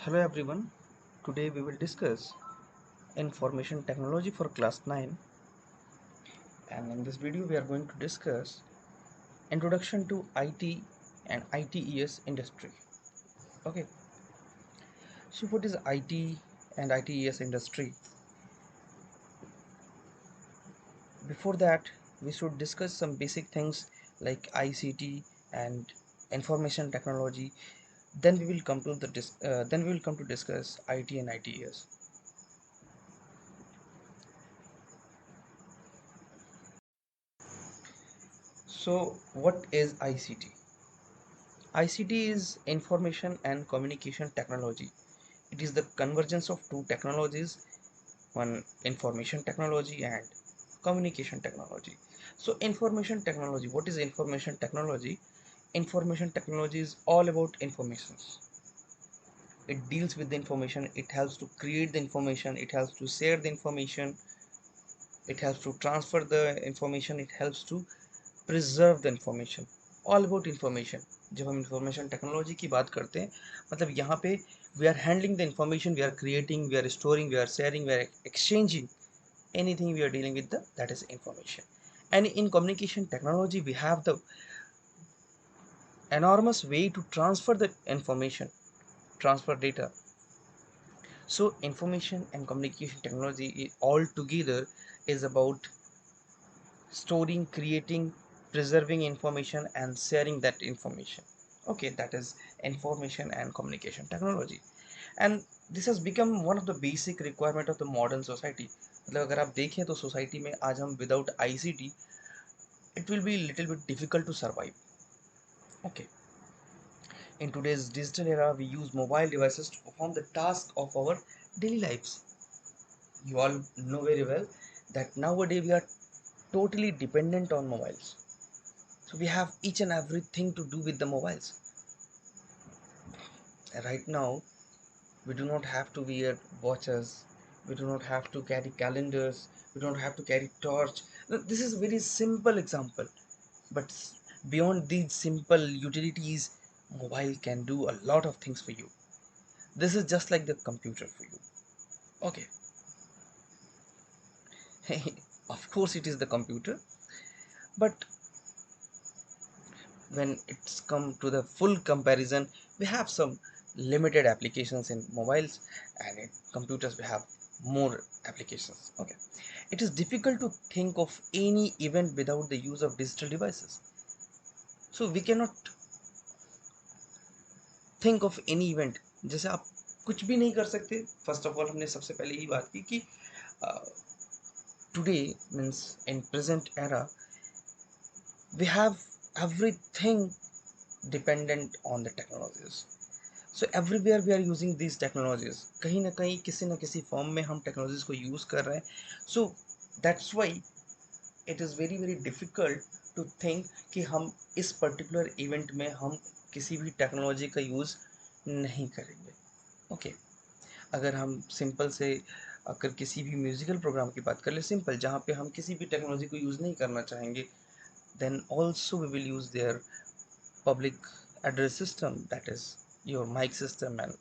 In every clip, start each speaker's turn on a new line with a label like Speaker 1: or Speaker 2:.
Speaker 1: Hello everyone. Today we will discuss information technology for class 9, and in this video we are going to discuss introduction to IT and ITES industry. Okay. So what is IT and ITES industry? Before that we should discuss some basic things like ICT and information technology. Then we will come to discuss IT and ITES. So what is ICT? ICT is information and communication technology. It is the convergence of two technologies, one information technology and communication technology. So information technology, what is information technology? Information technology is all about informations. It deals with the information, it helps to create the information, it helps to share the information, it helps to transfer the information, it helps to preserve the information. All about information. जब हम information technology की बात करते हैं मतलब यहाँ पे we are handling the information, we are creating, we are storing, we are sharing, we are exchanging anything we are dealing with that is information. And in communication technology we have the enormous way to transfer the information, transfer data. So information and communication technology all together is about storing, creating, preserving information and sharing that information. Okay, that is information and communication technology. And this has become one of the basic requirement of the modern society. मतलब अगर आप देखें तो society में आज हम without ICT it will be little bit difficult to survive. Okay, in today's digital era we use mobile devices to perform the task of our daily lives. You all know very well that nowadays we are totally dependent on mobiles. So we have each and everything to do with the mobiles. Right now, we do not have to wear watches. We do not have to carry calendars. We don't have to carry torch. This is a very simple example. But beyond these simple utilities, mobile can do a lot of things for you. This is just like the computer for you. Okay. Of course it is the computer, but when it's come to the full comparison we have some limited applications in mobiles, and in computers we have more applications. Okay, it is difficult to think of any event without the use of digital devices. So we cannot think of any event. जैसे आप कुछ भी नहीं कर सकते. First of all हमने सबसे पहले ये बात की कि today means in present era we have everything dependent on the technologies. So everywhere we are using these technologies. कहीं ना किसी फॉर्म में हम टेक्नोलॉजीज को यूज़ कर रहे हैं. So that's why it is very very difficult to think कि हम इस पर्टिकुलर इवेंट में हम किसी भी टेक्नोलॉजी का यूज़ नहीं करेंगे. ओके, अगर हम सिंपल से अगर किसी भी म्यूज़िकल प्रोग्राम की बात कर ले, सिंपल जहाँ पे हम किसी भी टेक्नोलॉजी को यूज़ नहीं करना चाहेंगे, then also we will use their public address system, that is your mic system and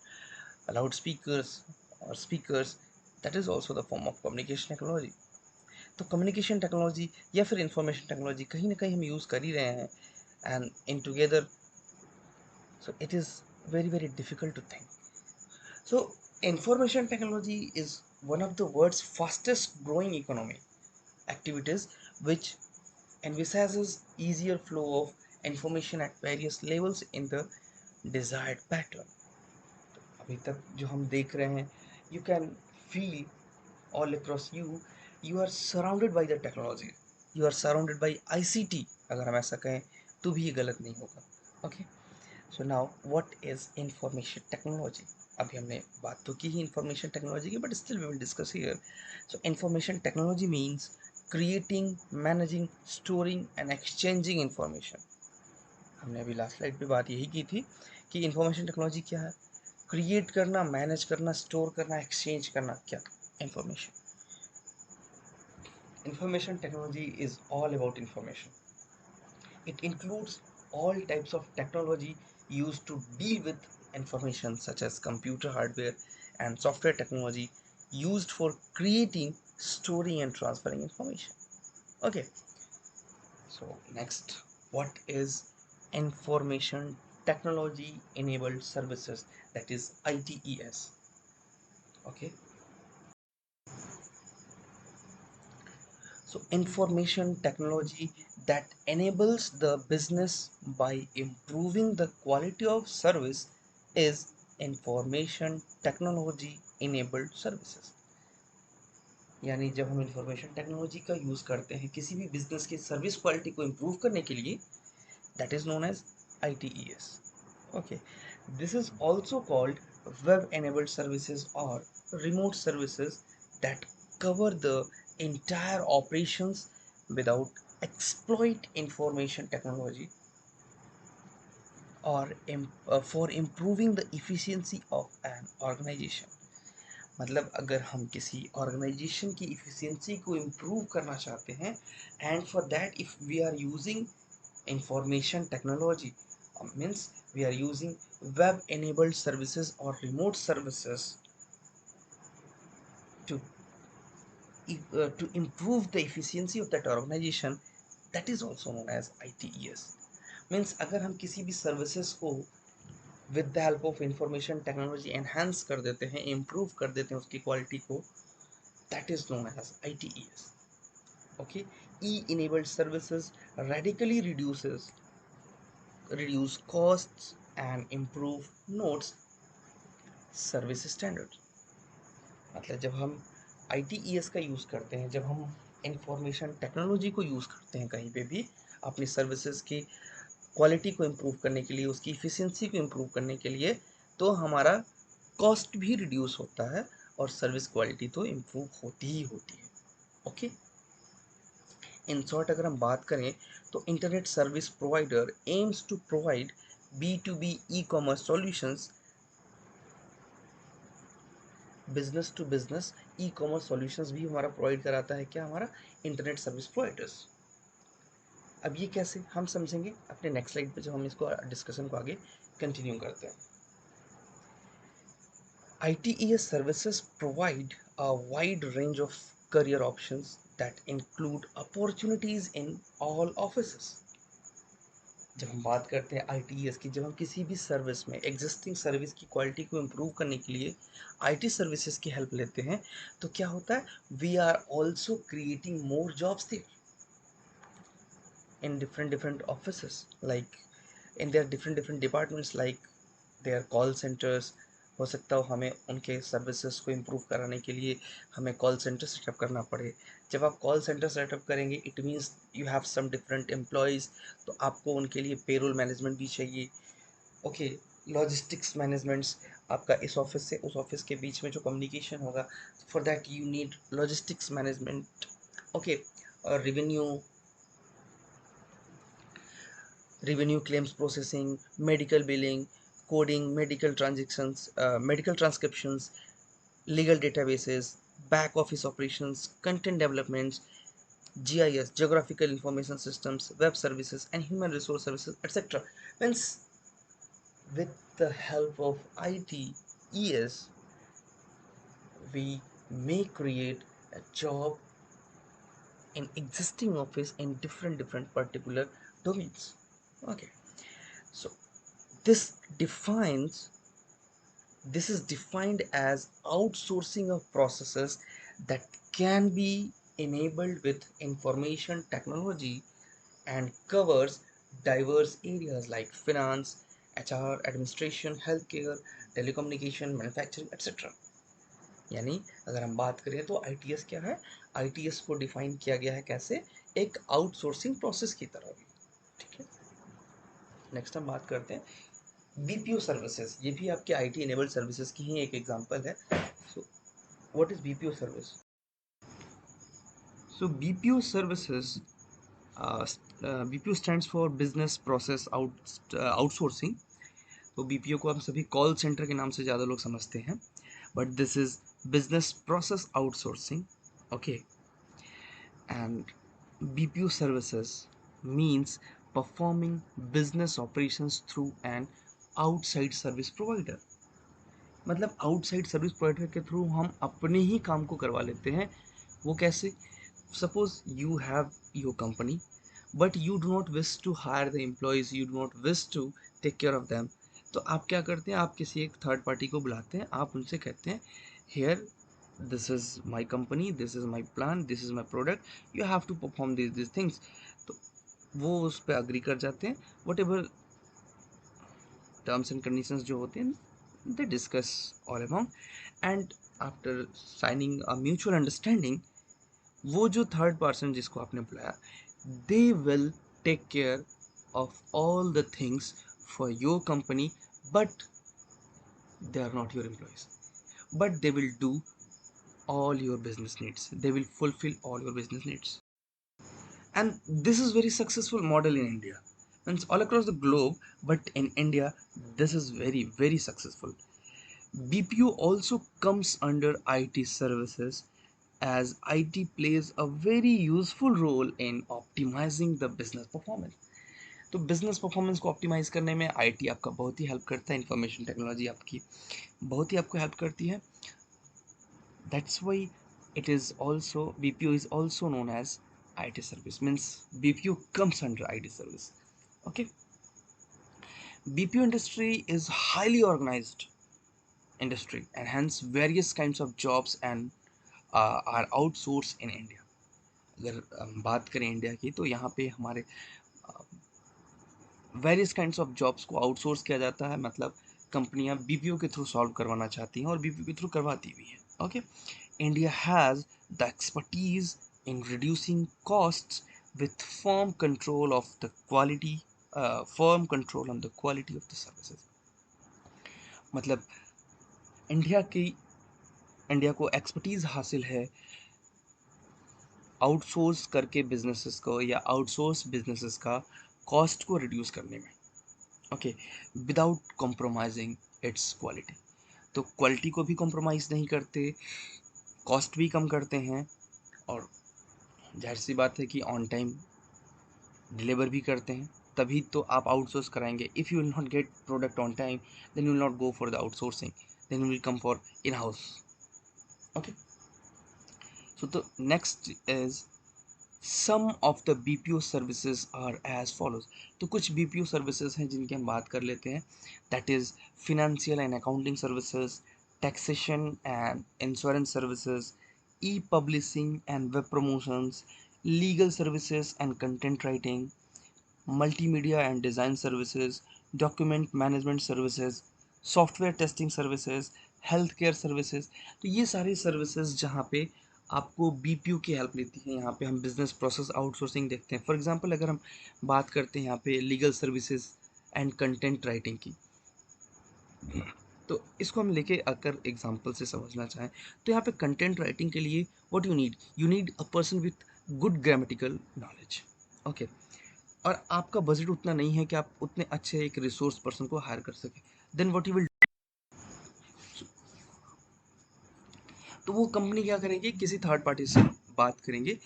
Speaker 1: loudspeakers or speakers. That is also the form of communication technology. तो communication technology या फिर information technology कहीं ना कहीं हम use कर ही रहे हैं, and in together, so it is very very difficult to think. So information technology is one of the world's fastest growing economic activities which envisages easier flow of information at various levels in the desired pattern. अभी तक जो हम देख रहे हैं, you can feel all across you, you are surrounded by the technology, you are surrounded by ICT. अगर हम ऐसा कहें तो भी ये गलत नहीं होगा. Okay, so now what is information technology. अभी हमने बात तो की ही इंफॉर्मेशन टेक्नोलॉजी की, but still we will discuss here. So information technology means creating, managing, storing and exchanging information. हमने अभी लास्ट स्लाइड पे बात यही की थी कि इंफॉर्मेशन टेक्नोलॉजी क्या है. क्रिएट करना, मैनेज करना, स्टोर करना, एक्सचेंज करना, क्या information. Information technology is all about information. It includes all types of technology used to deal with information such as computer hardware and software technology used for creating, storing and transferring information. Okay, so next, what is information technology enabled services, that is ITES. Okay, so information technology that enables the business by improving the quality of service is information technology enabled services. यानी जब हम information technology का use करते हैं किसी भी business की service quality को इम्प्रूव करने के लिए, that is known as ITES. Okay, this is also called web enabled services or remote services that cover the entire operations without exploit information technology or for improving the efficiency of an organization. मतलब अगर हम किसी organisation की efficiency को improve करना चाहते हैं, and for that if we are using information technology, means we are using web enabled services or remote services to to improve the efficiency of that organization, that is also known as ITES. means अगर हम किसी भी services को with the help of information technology enhance कर देते हैं, improve कर देते हैं उसकी क्वालिटी को, that is known as ITES. Okay, e-enabled services radically reduce costs and improve nodes service standard. मतलब जब हम ITES का यूज़ करते हैं, जब हम इंफॉर्मेशन टेक्नोलॉजी को यूज़ करते हैं कहीं पे भी अपनी सर्विसेज की क्वालिटी को इम्प्रूव करने के लिए, उसकी इफ़िशियंसी को इम्प्रूव करने के लिए, तो हमारा कॉस्ट भी रिड्यूस होता है और सर्विस क्वालिटी तो इम्प्रूव होती ही होती है. ओके, इन शॉर्ट अगर हम बात करें तो internet service provider aims to provide B2B e-commerce solutions, business to business e-commerce solutions भी हमारा प्रोवाइड कराता है क्या, हमारा इंटरनेट सर्विस प्रोवाइडर्स. अब ये कैसे हम समझेंगे अपने नेक्स्ट स्लाइड पे जब हम इसको डिस्कशन को आगे कंटिन्यू करते हैं. ITES services provide a wide range of career options that include opportunities in all offices. जब हम बात करते हैं ITES की, जब हम किसी भी सर्विस में एग्जिस्टिंग सर्विस की क्वालिटी को इम्प्रूव करने के लिए IT सर्विसेज की हेल्प लेते हैं, तो क्या होता है, we are also creating more jobs in different offices, like in their different departments, like their call centers. हो सकता हो हमें उनके सर्विसेज को इम्प्रूव कराने के लिए हमें कॉल सेंटर सेटअप करना पड़े. जब आप कॉल सेंटर सेटअप करेंगे it means you have some different employees, तो आपको उनके लिए पेरोल मैनेजमेंट भी चाहिए. ओके, लॉजिस्टिक्स मैनेजमेंट्स, आपका इस ऑफिस से उस ऑफिस के बीच में जो कम्युनिकेशन होगा, for that you need logistics management. Okay, revenue claims processing, medical billing, coding, medical transcriptions, legal databases, back office operations, content developments, GIS, geographical information systems, web services, and human resource services, etc. Means with the help of ITES, we may create a job in existing office in different particular domains. Okay, so this defines this is defined as outsourcing of processes that can be enabled with information technology and covers diverse areas like finance, HR, administration, healthcare, telecommunication, manufacturing, etc. यानी अगर हम बात करें तो ITS क्या है, ITS को define किया गया है कैसे, एक आउटसोर्सिंग प्रोसेस की तरह भी. ठीक है, नेक्स्ट हम बात करते हैं BPO सर्विसेज. ये भी आपके IT इनेबल्ड सर्विसेज की ही एक एग्जांपल है. So what is BPO service? So BPO services, BPO stands for business process outsourcing. तो BPO को हम सभी कॉल सेंटर के नाम से ज़्यादा लोग समझते हैं, but this is business process outsourcing. Okay, and BPO services means performing business operations through an outside service provider. मतलब आउटसाइड सर्विस प्रोवाइडर के थ्रू हम अपने ही काम को करवा लेते हैं। वो कैसे? Suppose you have your company but you do not wish to hire the employees, you do not wish to take care of them. तो आप क्या करते हैं, आप किसी एक थर्ड पार्टी को बुलाते हैं, आप उनसे कहते हैं here this is my company, this is my plan, this is my product, you have to perform this things. तो वो उस पर अग्री कर जाते हैं। Whatever terms and conditions जो होते हैं they discuss all about, and after signing a mutual understanding, वो जो थर्ड पर्सन जिसको आपने बुलाया, they will take care of all the things for your company, but they are not your employees, but they will do all your business needs, they will fulfill all your business needs. And this is very successful model in India, and it's all across the globe, but in India this is very very successful. BPO also comes under IT services, as IT plays a very useful role in optimizing the business performance. तो business performance को optimise करने में IT आपका बहुत ही help करता है, information technology आपकी बहुत ही आपको हेल्प करती है। That's why it is also BPO is also known as IT service. Means BPO comes under IT service. Okay, BPO industry is highly organized industry, and hence various kinds of jobs and are outsourced in India. अगर हम बात करें India की, तो यहाँ पे हमारे various kinds of jobs को आउटसोर्स किया जाता है। मतलब कंपनियां बीपीओ के थ्रू सॉल्व करवाना चाहती हैं और बीपीओ के थ्रू करवाती भी हैं। Okay, India has the expertise in reducing costs with firm control of the quality, firm control on the quality of the services. मतलब इंडिया की इंडिया को एक्सपर्टीज हासिल है आउटसोर्स करके बिजनेसेस को या आउटसोर्स बिजनेसेस का कॉस्ट को रिड्यूस करने में। Okay, without compromising it's quality. तो क्वालिटी को भी कॉम्प्रोमाइज़ नहीं करते, कॉस्ट भी कम करते हैं, और जाहिर सी बात है कि ऑन टाइम डिलीवर भी करते हैं। तभी तो आप आउटसोर्स कराएंगे। If you will not get product on time, then you will not go for the outsourcing, then you will come for in house. Okay, so the next is some of the BPO services are as follows. तो कुछ BPO services हैं जिनकी हम बात कर लेते हैं। That is financial and accounting services, taxation and insurance services, E publishing and web promotions, legal services and content writing, multimedia and design services, document management services, software testing services, health care services. तो ये सारी services जहाँ पे आपको BPO की help लेती है। यहाँ पे हम बिजनेस प्रोसेस आउटसोर्सिंग देखते हैं। फॉर एग्जांपल अगर हम बात करते हैं यहाँ पे legal services and content writing की, तो इसको हम लेके अगर एग्जांपल से समझना चाहें, तो यहाँ पे कंटेंट राइटिंग के लिए what you need a person with good grammatical knowledge. Okay, और आपका बजट उतना नहीं है कि आप उतने अच्छे एक रिसोर्स पर्सन को हायर कर सकें, देन व्हाट यू विल, तो वो कंपनी क्या करेंगे, किसी थर्ड पार्टी से बात करेंगे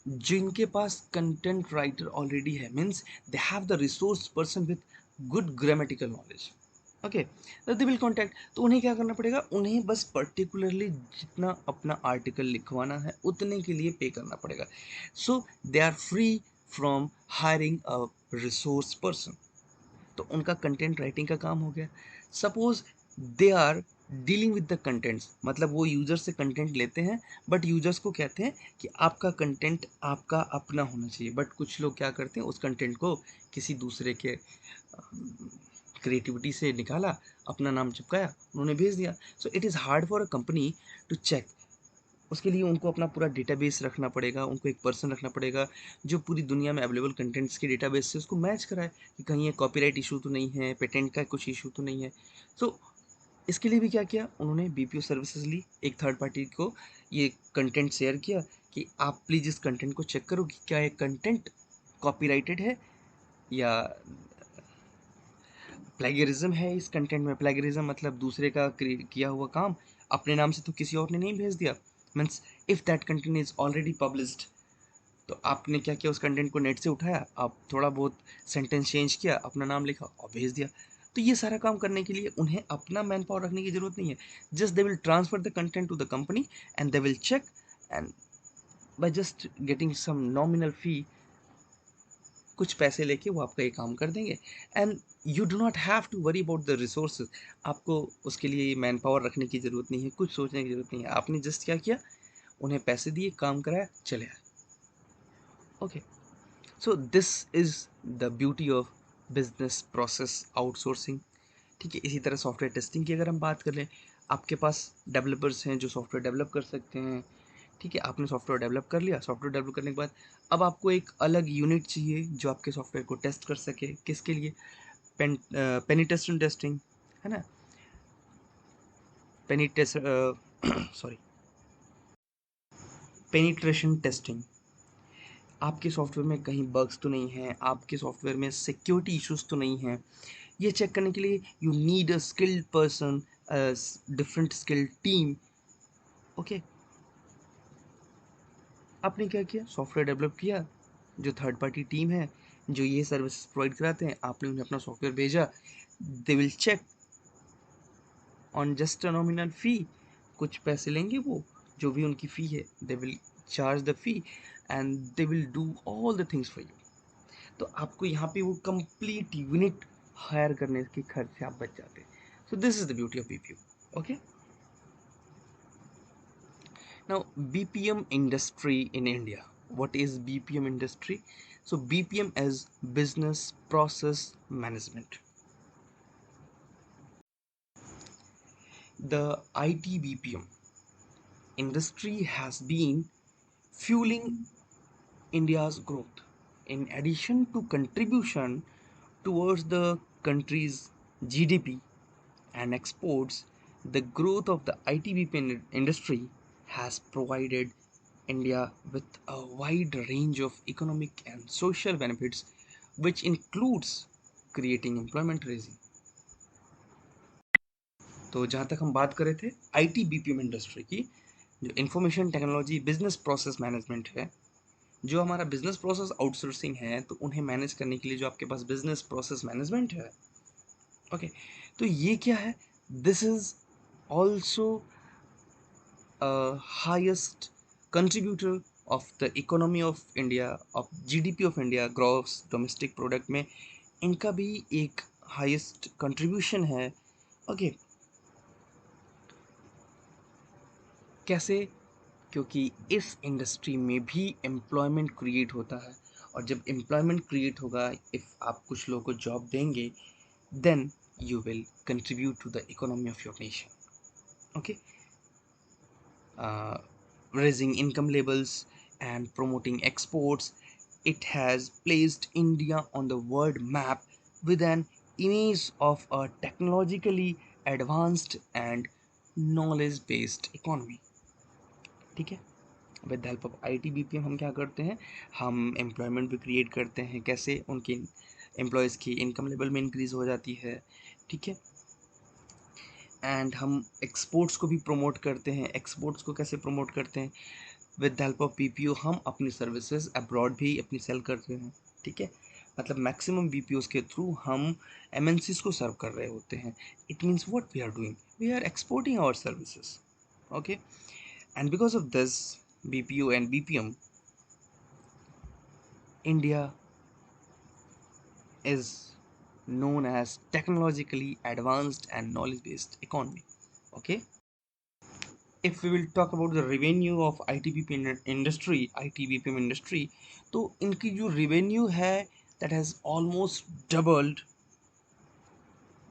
Speaker 1: जिनके पास कंटेंट राइटर ऑलरेडी है। Means they have the resource person with good grammatical knowledge. Okay, they will contact. तो उन्हें क्या करना पड़ेगा, उन्हें बस पर्टिकुलरली जितना अपना आर्टिकल लिखवाना है उतने के लिए पे करना पड़ेगा। So they are free from hiring a resource person. तो उनका कंटेंट राइटिंग का काम हो गया। Suppose they are dealing with the contents, मतलब वो यूजर से कंटेंट लेते हैं, बट यूजर्स को कहते हैं कि आपका कंटेंट आपका अपना होना चाहिए। बट कुछ लोग क्या करते हैं, उस कंटेंट को किसी दूसरे के क्रिएटिविटी से निकाला, अपना नाम चिपकाया, उन्होंने भेज दिया। So it is hard for a company to check. उसके लिए उनको अपना पूरा डेटाबेस रखना पड़ेगा, उनको एक पर्सन रखना पड़ेगा जो पूरी दुनिया में अवेलेबल कंटेंट्स के डेटाबेस से उसको मैच कराए कि कहीं ये कॉपीराइट इशू तो नहीं है, पेटेंट का कुछ इशू तो नहीं है। तो इसके लिए भी क्या किया उन्होंने, BPO सर्विसेज ली, एक थर्ड पार्टी को ये कंटेंट शेयर किया कि आप प्लीज़ इस कंटेंट को चेक करो कि क्या ये कंटेंट कॉपीराइटेड है या प्लेगरिज्म है। इस कंटेंट में प्लेगरिज्म मतलब दूसरे का किया हुआ काम अपने नाम से तो किसी और ने नहीं भेज दिया। Means if that content is already published, तो आपने क्या किया, उस कंटेंट को नेट से उठाया, आप थोड़ा बहुत सेंटेंस चेंज किया, अपना नाम लिखा और भेज दिया। तो ये सारा काम करने के लिए उन्हें अपना मैन पावर रखने की जरूरत नहीं है, just they will transfer the content to the company and they will check, and by just getting some nominal fee, कुछ पैसे लेके वो आपका ये काम कर देंगे। And you do not have to worry about the resources, आपको उसके लिए मैन पावर रखने की ज़रूरत नहीं है, कुछ सोचने की ज़रूरत नहीं है, आपने जस्ट क्या किया, उन्हें पैसे दिए, काम कराया, चले आए। Okay, so this is the beauty of business process outsourcing. ठीक है, इसी तरह सॉफ्टवेयर टेस्टिंग की अगर हम बात कर लें, आपके पास डेवलपर्स हैं जो सॉफ्टवेयर डेवलप कर सकते हैं। ठीक है, आपने सॉफ्टवेयर डेवलप कर लिया, सॉफ्टवेयर डेवलप करने के बाद अब आपको एक अलग यूनिट चाहिए जो आपके सॉफ्टवेयर को टेस्ट कर सके। किसके लिए? पेनिटेस्टेशन टेस्टिंग, है ना, पेनिटेस्ट सॉरी पेनिट्रेशन टेस्टिंग। आपके सॉफ्टवेयर में कहीं बग्स तो नहीं है, आपके सॉफ्टवेयर में सिक्योरिटी इश्यूज तो नहीं है, ये चेक करने के लिए you need a skilled person, different skilled team. Okay, आपने क्या किया, सॉफ्टवेयर डेवलप किया, जो थर्ड पार्टी टीम है जो ये सर्विस प्रोवाइड कराते हैं, आपने उन्हें अपना सॉफ्टवेयर भेजा, they will check on just a nominal fee, कुछ पैसे लेंगे वो, जो भी उनकी फ़ी है, they will charge the fee and they will do all the things for you. तो आपको यहाँ पे वो कंप्लीट यूनिट हायर करने के खर्च से आप बच जाते हैं। So this is the beauty of BPO. Okay, now BPM industry in India. What is BPM industry? So BPM is business process management. The IT BPM industry has been fueling India's growth. In addition to contribution towards the country's GDP and exports, the growth of the IT BPM industry has provided India with a wide range of economic and social benefits, which includes creating employment raising. तो जहाँ तक हम बात कर रहे थे IT BPM industry की, जो information technology business process management है, जो हमारा बिजनेस प्रोसेस आउटसोर्सिंग है, तो उन्हें मैनेज करने के लिए जो आपके पास बिजनेस प्रोसेस मैनेजमेंट है, ओके, तो ये क्या है, this is also highest contributor of the economy of India, of GDP of India, gross domestic product में इनका भी एक हाईएस्ट कंट्रीब्यूशन है। ओके, कैसे? क्योंकि इस इंडस्ट्री में भी एम्प्लॉयमेंट क्रिएट होता है, और जब एम्प्लॉयमेंट क्रिएट होगा, इफ़ आप कुछ लोगों को जॉब देंगे, then you will contribute to the economy of your nation. Okay, raising income levels and promoting exports. It has placed India on the world map with an image of a technologically advanced and knowledge based economy. ठीक है, with help of I T B P M हम क्या करते हैं, हम employment भी create करते हैं। कैसे? उनकी एम्प्लॉयज़ की इनकम लेवल में इंक्रीज़ हो जाती है। ठीक है, एंड हम एक्सपोर्ट्स को भी प्रमोट करते हैं। एक्सपोर्ट्स को कैसे प्रमोट करते हैं? With the help of BPO हम अपनी सर्विसेज अब्रॉड भी अपनी सेल करते हैं। ठीक है, मतलब मैक्सिमम बीपीओ के थ्रू हम एमएनसीज को सर्व कर रहे होते हैं। It means what we are doing, we are exporting our services. Okay, and because of this BPO and BPM, India is known as technologically advanced and knowledge based economy. Okay, if we will talk about the revenue of ITBP industry, ITBPM industry, तो इनकी जो revenue है that has almost doubled.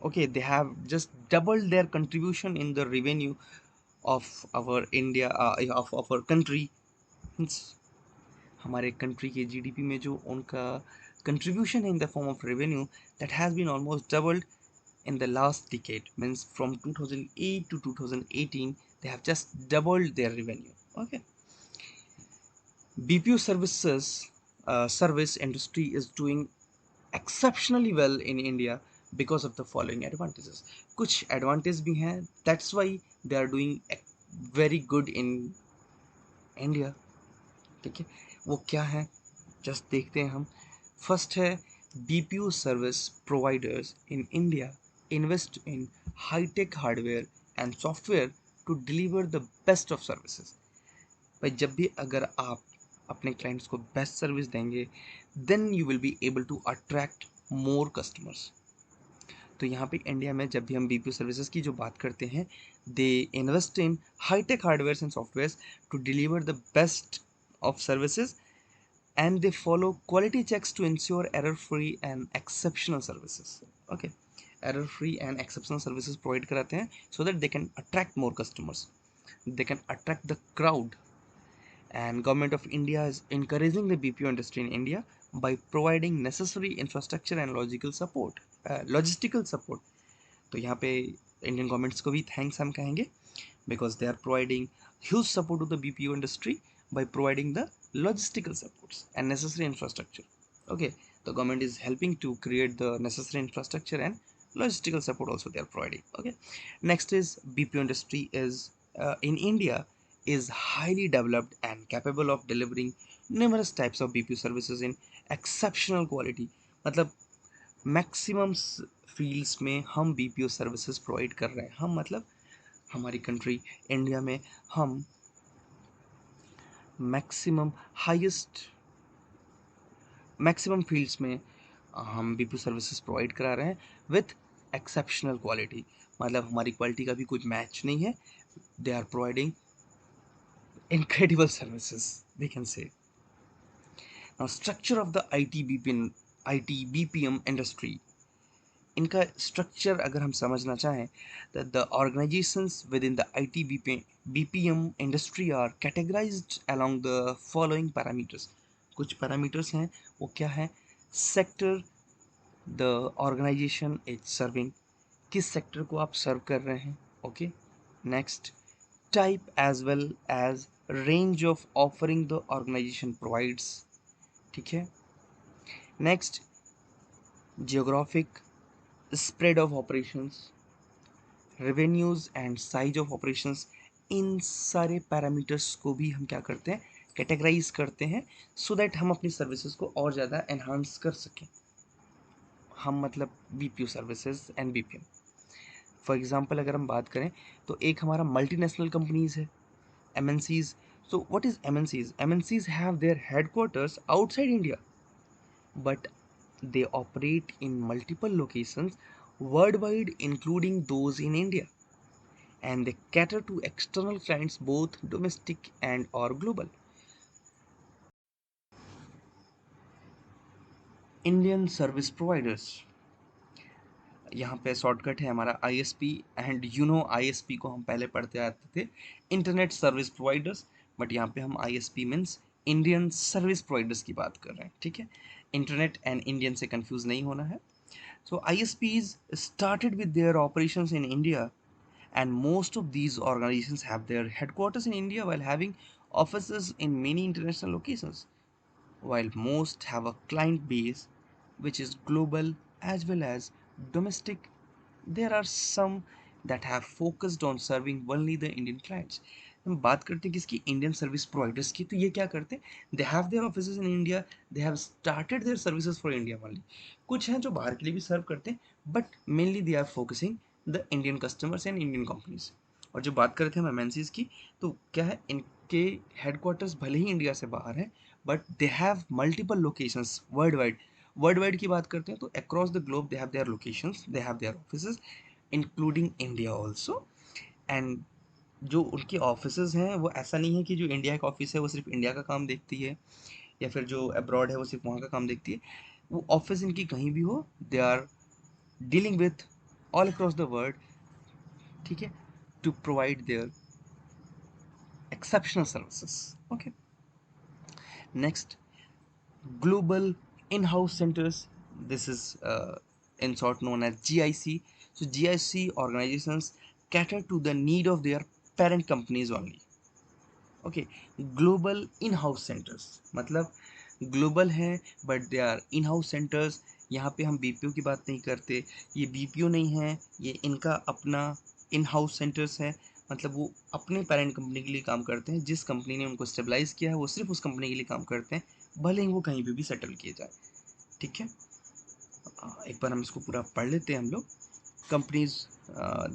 Speaker 1: Okay, they have just doubled their contribution in the revenue of our India, of our country. Means हमारे country के GDP में जो उनका contribution है in the form of revenue, that has been almost doubled in the last decade. Means from 2008 to 2018 they have just doubled their revenue. Okay, BPO services, service industry is doing exceptionally well in India because of the following advantages. कुछ advantage भी हैं, that's why they are doing very good in India. ठीक है, वो क्या है, just देखते हैं हम। फर्स्ट है, BPO service providers in India invest in high-tech hardware and software to deliver the best of services. भाई जब भी अगर आप अपने क्लाइंट्स को बेस्ट सर्विस देंगे then you will be able to attract more customers. तो यहाँ पे इंडिया में जब भी हम बीपीओ सर्विसेज की जो बात करते हैं, they invest in hi-tech hardware and software to deliver the best of services and they follow quality checks to ensure error free and exceptional services. Okay, error free and exceptional services provide कराते हैं so that they can attract more customers, they can attract the crowd. And government of India is encouraging the BPO industry in India by providing necessary infrastructure and logistical support. तो यहाँ पे Indian governments को भी thanks हम कहेंगे because they are providing huge support to the BPO industry by providing the logistical supports and necessary infrastructure. Okay, the government is helping to create the necessary infrastructure and logistical support also they are providing. Okay, next is BPO industry is in India is highly developed and capable of delivering numerous types of BPO services in exceptional quality. मतलब maximum fields में हम BPO services provide कर रहे हैं. हम मतलब हमारी country India में हम मैक्सिमम फील्ड्स में हम बीपीओ सर्विसेज प्रोवाइड करा रहे हैं विथ एक्सेप्शनल क्वालिटी. मतलब हमारी क्वालिटी का भी कुछ मैच नहीं है. They are providing incredible services we can say. Now structure of the I T BPM industry. इनका स्ट्रक्चर अगर हम समझना चाहें तो the organizations within the IT BPM industry are categorized along the following parameters. कुछ parameters हैं, वो क्या है? Sector the organization is serving, किस सेक्टर को आप सर्व कर रहे हैं. Okay, next type as well as range of offering the organisation provides. ठीक है, next geographic spread of operations, revenues and size of operations. इन सारे पैरामीटर्स को भी हम क्या करते हैं? कैटेगराइज करते हैं सो दैट हम अपनी सर्विसेज को और ज़्यादा एनहांस कर सकें. हम मतलब BPO services and BPM. For example अगर हम बात करें तो एक हमारा मल्टीनेशनल कंपनीज है, MNCs. So what is MNCs? MNCs have their headquarters outside India but they operate in multiple locations worldwide including those in India, and they cater to external clients both domestic and or global. Indian service providers, यहाँ पे shortcut है हमारा ISP. And ISP को हम पहले पढ़ते आते थे इंटरनेट सर्विस प्रोवाइडर्स, बट यहाँ पे हम ISP means Indian service providers की बात कर रहे हैं. ठीक है, इंटरनेट एंड इंडियन से कंफ्यूज नहीं होना है. So ISPs started with their operations in India, and most of these organizations have their headquarters in India while having offices in many international locations. While most have a client base which is global as well as domestic, there are some that have focused on serving only the Indian clients. हम बात करते हैं किसकी? Indian service providers की. तो ये क्या करते हैं? They have their offices in India, they have started their services for India only. कुछ हैं जो बाहर के लिए भी सर्व करते हैं, but mainly they are focusing the Indian customers and Indian companies. और जो बात कर रहे थे हम MNCs की, तो क्या है, इनके हेडक्वार्टर्स भले ही इंडिया से बाहर हैं but they have multiple locations world wide की बात करते हैं तो across the globe they have their locations, they have their offices including India also. And जो उनके ऑफिसेज हैं वो ऐसा नहीं है कि जो इंडिया का ऑफिस है वो सिर्फ इंडिया का काम देखती है, या फिर जो अब्रॉड है वो सिर्फ वहाँ का काम देखती है. वो ऑफिस इनकी कहीं भी हो, they are dealing with all across the world. ठीक है, to provide their exceptional services. Okay, next, global in-house centers. This is in short known as GIC. So GIC organizations cater to the need of their parent companies only. Okay, global in-house centers मतलब global हैं but they are in house centers. यहाँ पे हम BPO की बात नहीं करते, ये BPO नहीं है, ये इनका अपना इन हाउस सेंटर्स है. मतलब वो अपने पेरेंट कंपनी के लिए काम करते हैं, जिस कंपनी ने उनको स्टेबलाइज किया है वो सिर्फ उस कंपनी के लिए काम करते हैं, भले ही वो कहीं पे भी सेटल किए जाए. ठीक है, एक बार हम इसको पूरा पढ़ लेते हैं हम लोग. companies,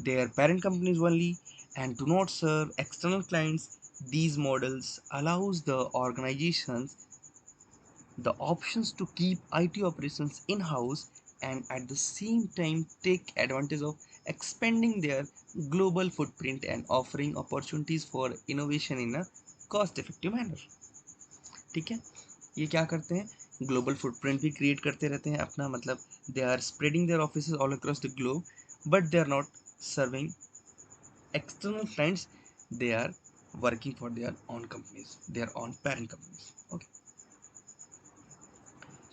Speaker 1: their parent companies only, and do not serve external clients. These models allows the organizations the options to keep IT operations in-house and at the same time take advantage of expanding their global footprint and offering opportunities for innovation in a cost effective manner. ठीक है, ये क्या करते हैं, global footprint भी create करते रहते हैं अपना, मतलब they are spreading their offices all across the globe, but they are not serving external clients. They are working for their own companies, their own parent companies. Okay,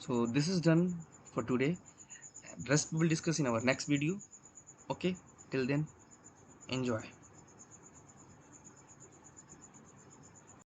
Speaker 1: so this is done for today. Rest we will discuss in our next video. Okay, till then, enjoy.